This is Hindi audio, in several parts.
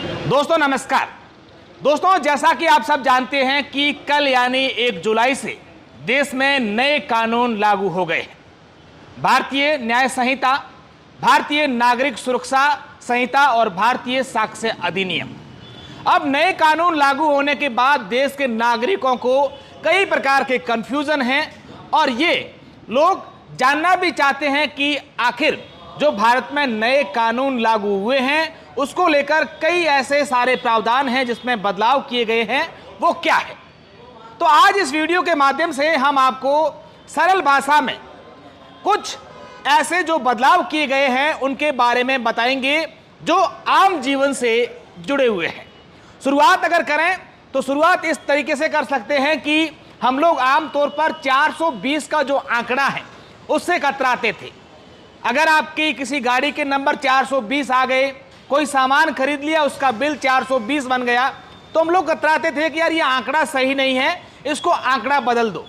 दोस्तों नमस्कार। दोस्तों जैसा कि आप सब जानते हैं कि कल यानी 1 जुलाई से देश में नए कानून लागू हो गए हैं। भारतीय न्याय संहिता, भारतीय नागरिक सुरक्षा संहिता और भारतीय साक्ष्य अधिनियम। अब नए कानून लागू होने के बाद देश के नागरिकों को कई प्रकार के कंफ्यूजन हैं और ये लोग जानना भी चाहते हैं कि आखिर जो भारत में नए कानून लागू हुए हैं उसको लेकर कई ऐसे सारे प्रावधान हैं जिसमें बदलाव किए गए हैं, वो क्या है। तो आज इस वीडियो के माध्यम से हम आपको सरल भाषा में कुछ ऐसे जो बदलाव किए गए हैं उनके बारे में बताएंगे जो आम जीवन से जुड़े हुए हैं। शुरुआत अगर करें तो शुरुआत इस तरीके से कर सकते हैं कि हम लोग आमतौर पर 420 का जो आंकड़ा है उससे कतराते थे। अगर आपकी किसी गाड़ी के नंबर 420 आ गए, कोई सामान खरीद लिया, उसका बिल 420 बन गया, तो हम लोग कतराते थे कि यार ये आंकड़ा सही नहीं है, इसको आंकड़ा बदल दो।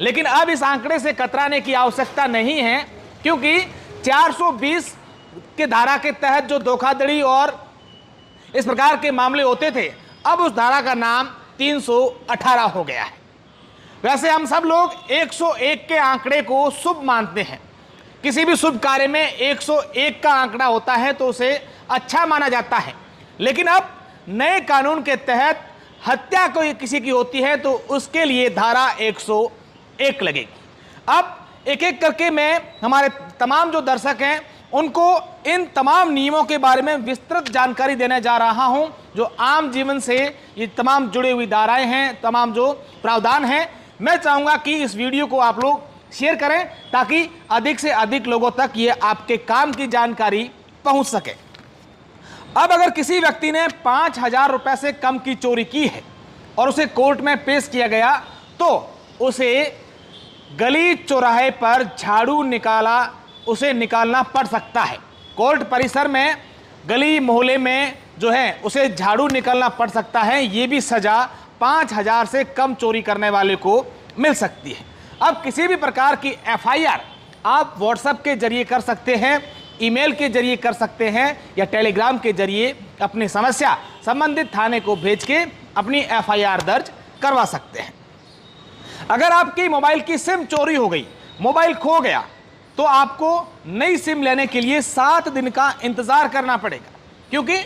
लेकिन अब इस आंकड़े से कतराने की आवश्यकता नहीं है, क्योंकि 420 के धारा के तहत जो धोखाधड़ी और इस प्रकार के मामले होते थे, अब उस धारा का नाम 318 हो गया है। वैसे हम सब लोग 101 के आंकड़े को शुभ मानते हैं। किसी भी शुभ कार्य में 101 का आंकड़ा होता है तो उसे अच्छा माना जाता है। लेकिन अब नए कानून के तहत हत्या कोई किसी की होती है तो उसके लिए धारा 101 लगेगी। अब एक एक करके मैं हमारे तमाम जो दर्शक हैं उनको इन तमाम नियमों के बारे में विस्तृत जानकारी देने जा रहा हूं, जो आम जीवन से ये तमाम जुड़ी हुई धाराएं हैं, तमाम जो प्रावधान हैं। मैं चाहूँगा कि इस वीडियो को आप लोग शेयर करें ताकि अधिक से अधिक लोगों तक ये आपके काम की जानकारी पहुंच सके। अब अगर किसी व्यक्ति ने 5,000 रुपए से कम की चोरी की है और उसे कोर्ट में पेश किया गया तो उसे गली चौराहे पर झाड़ू निकालना पड़ सकता है। कोर्ट परिसर में गली मोहल्ले में जो है उसे झाड़ू निकालना पड़ सकता है। ये भी सजा 5,000 से कम चोरी करने वाले को मिल सकती है। अब किसी भी प्रकार की FIR आप व्हाट्सएप के जरिए कर सकते हैं, ईमेल के जरिए कर सकते हैं या टेलीग्राम के जरिए अपनी समस्या संबंधित थाने को भेज के अपनी FIR दर्ज करवा सकते हैं। अगर आपकी मोबाइल की सिम चोरी हो गई, मोबाइल खो गया, तो आपको नई सिम लेने के लिए 7 दिन का इंतजार करना पड़ेगा, क्योंकि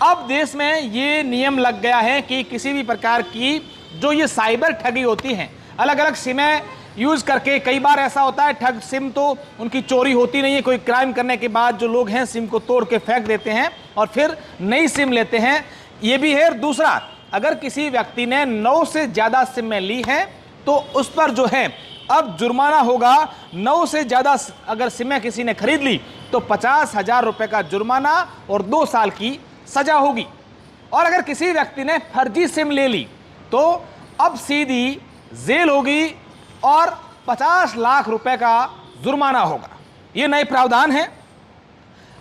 अब देश में ये नियम लग गया है कि किसी भी प्रकार की जो ये साइबर ठगी होती हैं, अलग अलग सिमें यूज़ करके, कई बार ऐसा होता है ठग सिम तो उनकी चोरी होती नहीं है, कोई क्राइम करने के बाद जो लोग हैं सिम को तोड़ के फेंक देते हैं और फिर नई सिम लेते हैं, ये भी है। दूसरा, अगर किसी व्यक्ति ने 9 से ज़्यादा सिमें ली हैं तो उस पर जो है अब जुर्माना होगा। 9 से ज़्यादा अगर सिमें किसी ने खरीद ली तो 50,000 रुपये का जुर्माना और 2 साल की सजा होगी। और अगर किसी व्यक्ति ने फर्जी सिम ले ली तो अब सीधी जेल होगी और 50 लाख रुपए का जुर्माना होगा। ये नए प्रावधान है।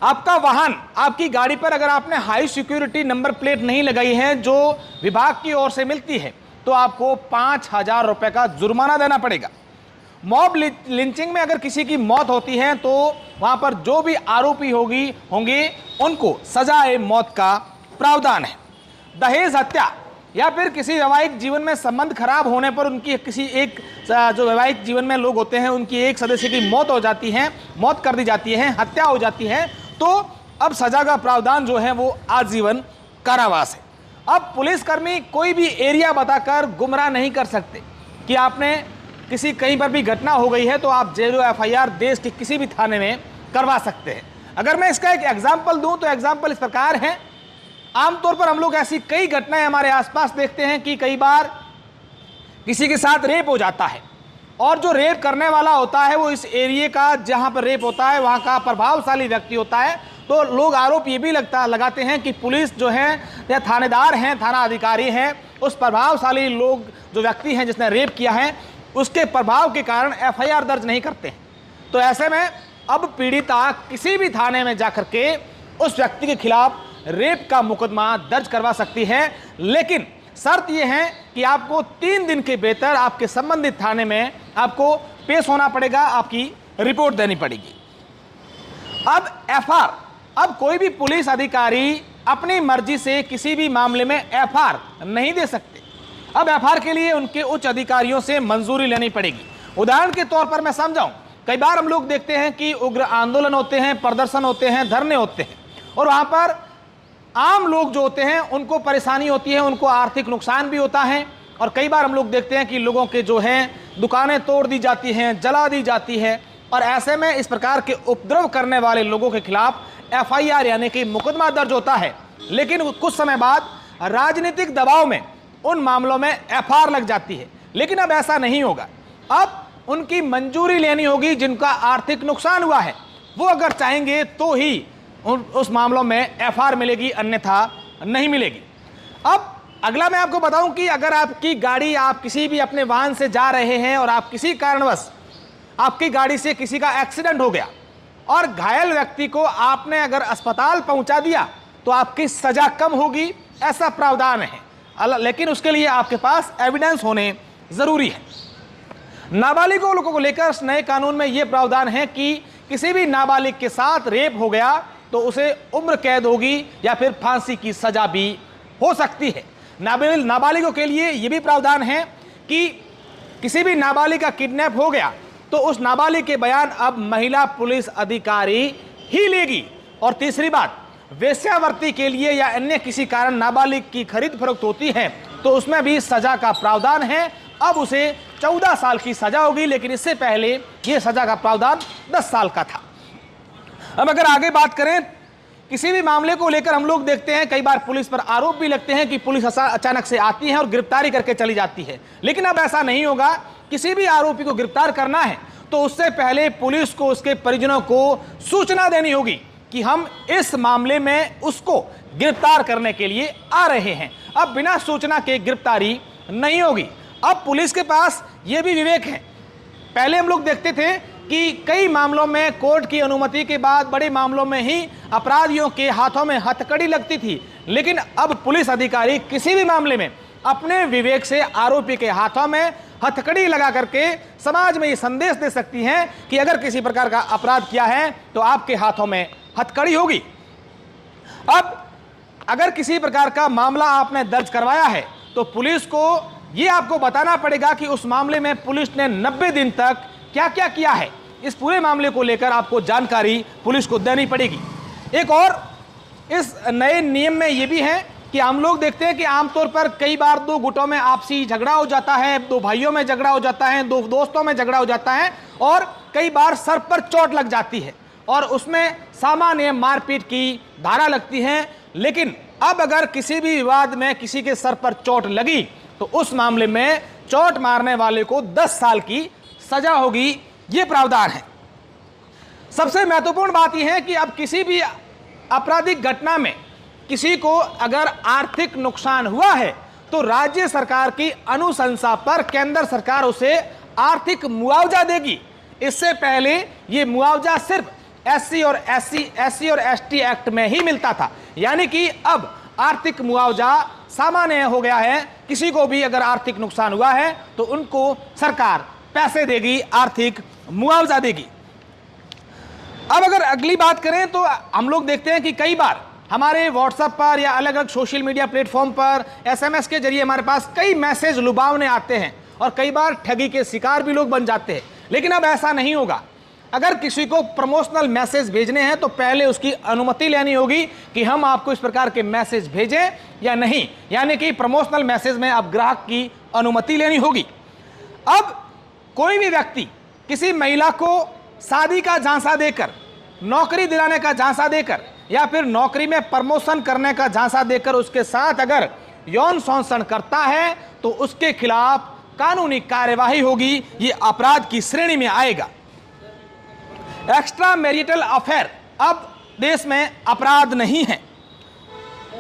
आपका वाहन, आपकी गाड़ी पर अगर आपने हाई सिक्योरिटी नंबर प्लेट नहीं लगाई है जो विभाग की ओर से मिलती है तो आपको 5,000 रुपए का जुर्माना देना पड़ेगा। मॉब लिंचिंग में अगर किसी की मौत होती है तो वहां पर जो भी आरोपी होंगे उनको सजाए मौत का प्रावधान है। दहेज हत्या या फिर किसी वैवाहिक जीवन में संबंध खराब होने पर उनकी किसी एक जो वैवाहिक जीवन में लोग होते हैं उनकी एक सदस्य की मौत हो जाती है, मौत कर दी जाती है, हत्या हो जाती है, तो अब सजा का प्रावधान जो है वो आजीवन कारावास है। अब पुलिसकर्मी कोई भी एरिया बताकर गुमराह नहीं कर सकते कि आपने कहीं पर भी घटना हो गई है तो आप जेरो FIR देश के किसी भी थाने में करवा सकते हैं। अगर मैं इसका एक एग्जाम्पल दूं तो एग्जाम्पल इस प्रकार है। आमतौर पर हम लोग ऐसी कई घटनाएं हमारे आसपास देखते हैं कि कई बार किसी के साथ रेप हो जाता है और जो रेप करने वाला होता है वो इस एरिया का, जहां पर रेप होता है वहां का प्रभावशाली व्यक्ति होता है। तो लोग आरोप ये भी लगाते हैं कि पुलिस जो है या थानेदार हैं, थाना अधिकारी हैं, उस प्रभावशाली लोग जो व्यक्ति हैं जिसने रेप किया है उसके प्रभाव के कारण FIR दर्ज नहीं करते हैं। तो ऐसे में अब पीड़िता किसी भी थाने में जाकर के उस व्यक्ति के खिलाफ रेप का मुकदमा दर्ज करवा सकती है। लेकिन शर्त यह है कि आपको 3 दिन के भीतर आपके संबंधित थाने में आपको पेश होना पड़ेगा, आपकी रिपोर्ट देनी पड़ेगी। अब FR, अब कोई भी पुलिस अधिकारी अपनी मर्जी से किसी भी मामले में एफआर नहीं दे सकते। अब एफआर के लिए उनके उच्च अधिकारियों से मंजूरी लेनी पड़ेगी। उदाहरण के तौर पर मैं समझाऊं, कई बार हम लोग देखते हैं कि उग्र आंदोलन होते हैं, प्रदर्शन होते हैं, धरने होते हैं, और वहां पर आम लोग जो होते हैं उनको परेशानी होती है, उनको आर्थिक नुकसान भी होता है। और कई बार हम लोग देखते हैं कि लोगों के जो हैं दुकानें तोड़ दी जाती हैं, जला दी जाती है, और ऐसे में इस प्रकार के उपद्रव करने वाले लोगों के खिलाफ एफआईआर यानी कि मुकदमा दर्ज होता है। लेकिन कुछ समय बाद राजनीतिक दबाव में उन मामलों में एफआईआर लग जाती है। लेकिन अब ऐसा नहीं होगा, अब उनकी मंजूरी लेनी होगी। जिनका आर्थिक नुकसान हुआ है वो अगर चाहेंगे तो ही उस मामलों में एफआईआर मिलेगी, अन्यथा नहीं मिलेगी। अब अगला मैं आपको बताऊं कि अगर आपकी गाड़ी, आप किसी भी अपने वाहन से जा रहे हैं और आप किसी कारणवश आपकी गाड़ी से किसी का एक्सीडेंट हो गया और घायल व्यक्ति को आपने अगर अस्पताल पहुंचा दिया तो आपकी सजा कम होगी, ऐसा प्रावधान है। लेकिन उसके लिए आपके पास एविडेंस होने जरूरी है। नाबालिगों लोगों को लेकर नए कानून में यह प्रावधान है कि किसी भी नाबालिग के साथ रेप हो गया तो उसे उम्र कैद होगी या फिर फांसी की सजा भी हो सकती है। नाबालिगों के लिए यह भी प्रावधान है कि किसी भी नाबालिग का किडनैप हो गया तो उस नाबालिग के बयान अब महिला पुलिस अधिकारी ही लेगी। और तीसरी बात, वेश्यावृत्ति के लिए या अन्य किसी कारण नाबालिग की खरीद फरोख्त होती है तो उसमें भी सजा का प्रावधान है। अब उसे 14 साल की सजा होगी, लेकिन इससे पहले यह सजा का प्रावधान 10 साल का था। अब अगर आगे बात करें, किसी भी मामले को लेकर हम लोग देखते हैं कई बार पुलिस पर आरोप भी लगते हैं कि पुलिस अचानक से आती है और गिरफ्तारी करके चली जाती है। लेकिन अब ऐसा नहीं होगा। किसी भी आरोपी को गिरफ्तार करना है तो उससे पहले पुलिस को उसके परिजनों को सूचना देनी होगी कि हम इस मामले में उसको गिरफ्तार करने के लिए आ रहे हैं। अब बिना सूचना के गिरफ्तारी नहीं होगी। अब पुलिस के पास यह भी विवेक है। पहले हम लोग देखते थे कि कई मामलों में कोर्ट की अनुमति के बाद बड़े मामलों में ही अपराधियों के हाथों में हथकड़ी लगती थी। लेकिन अब पुलिस अधिकारी किसी भी मामले में अपने विवेक से आरोपी के हाथों में हथकड़ी लगा करके समाज में ये संदेश दे सकती हैं कि अगर किसी प्रकार का अपराध किया है तो आपके हाथों में हथकड़ी होगी। अब अगर किसी प्रकार का मामला आपने दर्ज करवाया है तो पुलिस को यह आपको बताना पड़ेगा कि उस मामले में पुलिस ने 90 दिन तक क्या क्या किया है। इस पूरे मामले को लेकर आपको जानकारी पुलिस को देनी पड़ेगी। एक और इस नए नियम में यह भी है कि हम लोग देखते हैं कि आमतौर पर कई बार दो गुटों में आपसी झगड़ा हो जाता है, दो भाइयों में झगड़ा हो जाता है, दो दोस्तों में झगड़ा हो जाता है, और कई बार सर पर चोट लग जाती है और उसमें सामान्य मारपीट की धारा लगती है। लेकिन अब अगर किसी भी विवाद में किसी के सर पर चोट लगी तो उस मामले में चोट मारने वाले को 10 साल की सजा होगी। यह प्रावधान है। सबसे महत्वपूर्ण बात यह है कि अब किसी भी आपराधिक घटना में किसी को अगर आर्थिक नुकसान हुआ है तो राज्य सरकार की अनुशंसा पर केंद्र सरकार उसे आर्थिक मुआवजा देगी। इससे पहले यह मुआवजा सिर्फ एससी और एसटी एक्ट में ही मिलता था, यानी कि अब आर्थिक मुआवजा सामान्य हो गया है। किसी को भी अगर आर्थिक नुकसान हुआ है तो उनको सरकार पैसे देगी, आर्थिक मुआवजा देगी। अब अगर अगली बात करें तो हम लोग देखते हैं कि कई बार हमारे व्हाट्सएप पर या अलग अलग सोशल मीडिया प्लेटफॉर्म पर एसएमएस के जरिए हमारे पास कई मैसेज लुभावने आते हैं और कई बार ठगी के शिकार भी लोग बन जाते हैं। लेकिन अब ऐसा नहीं होगा। अगर किसी को प्रमोशनल मैसेज भेजने हैं तो पहले उसकी अनुमति लेनी होगी कि हम आपको इस प्रकार के मैसेज भेजें या नहीं, यानी कि प्रमोशनल मैसेज में अब ग्राहक की अनुमति लेनी होगी। अब कोई भी व्यक्ति किसी महिला को शादी का झांसा देकर, नौकरी दिलाने का झांसा देकर या फिर नौकरी में प्रमोशन करने का झांसा देकर उसके साथ अगर यौन शोषण करता है तो उसके खिलाफ कानूनी कार्यवाही होगी। ये अपराध की श्रेणी में आएगा। एक्स्ट्रा मैरिटल अफेयर अब देश में अपराध नहीं है।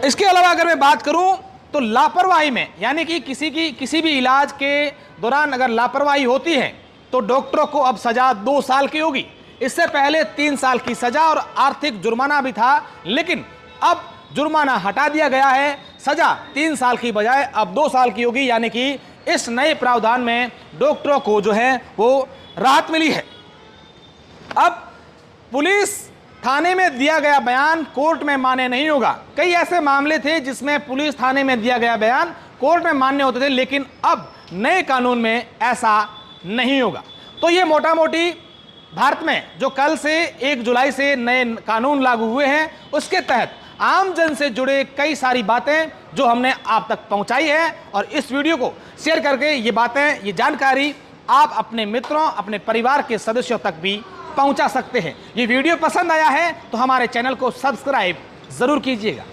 इसके अलावा अगर मैं बात करूं तो लापरवाही में, यानी कि किसी भी इलाज के दौरान अगर लापरवाही होती है तो डॉक्टरों को अब सजा 2 साल की होगी। इससे पहले 3 साल की सजा और आर्थिक जुर्माना भी था, लेकिन अब जुर्माना हटा दिया गया है। सजा 3 साल की बजाय अब 2 साल की होगी, यानी कि इस नए प्रावधान में डॉक्टरों को जो है वो राहत मिली है। अब पुलिस थाने में दिया गया बयान कोर्ट में मान्य नहीं होगा। कई ऐसे मामले थे जिसमें पुलिस थाने में दिया गया बयान कोर्ट में मान्य होते थे, लेकिन अब नए कानून में ऐसा नहीं होगा। तो ये मोटा मोटी भारत में जो कल से 1 जुलाई से नए कानून लागू हुए हैं, उसके तहत आम जन से जुड़े कई सारी बातें जो हमने आप तक पहुंचाई है, और इस वीडियो को शेयर करके ये बातें, ये जानकारी आप अपने मित्रों, अपने परिवार के सदस्यों तक भी पहुंचा सकते हैं। ये वीडियो पसंद आया है तो हमारे चैनल को सब्सक्राइब जरूर कीजिएगा।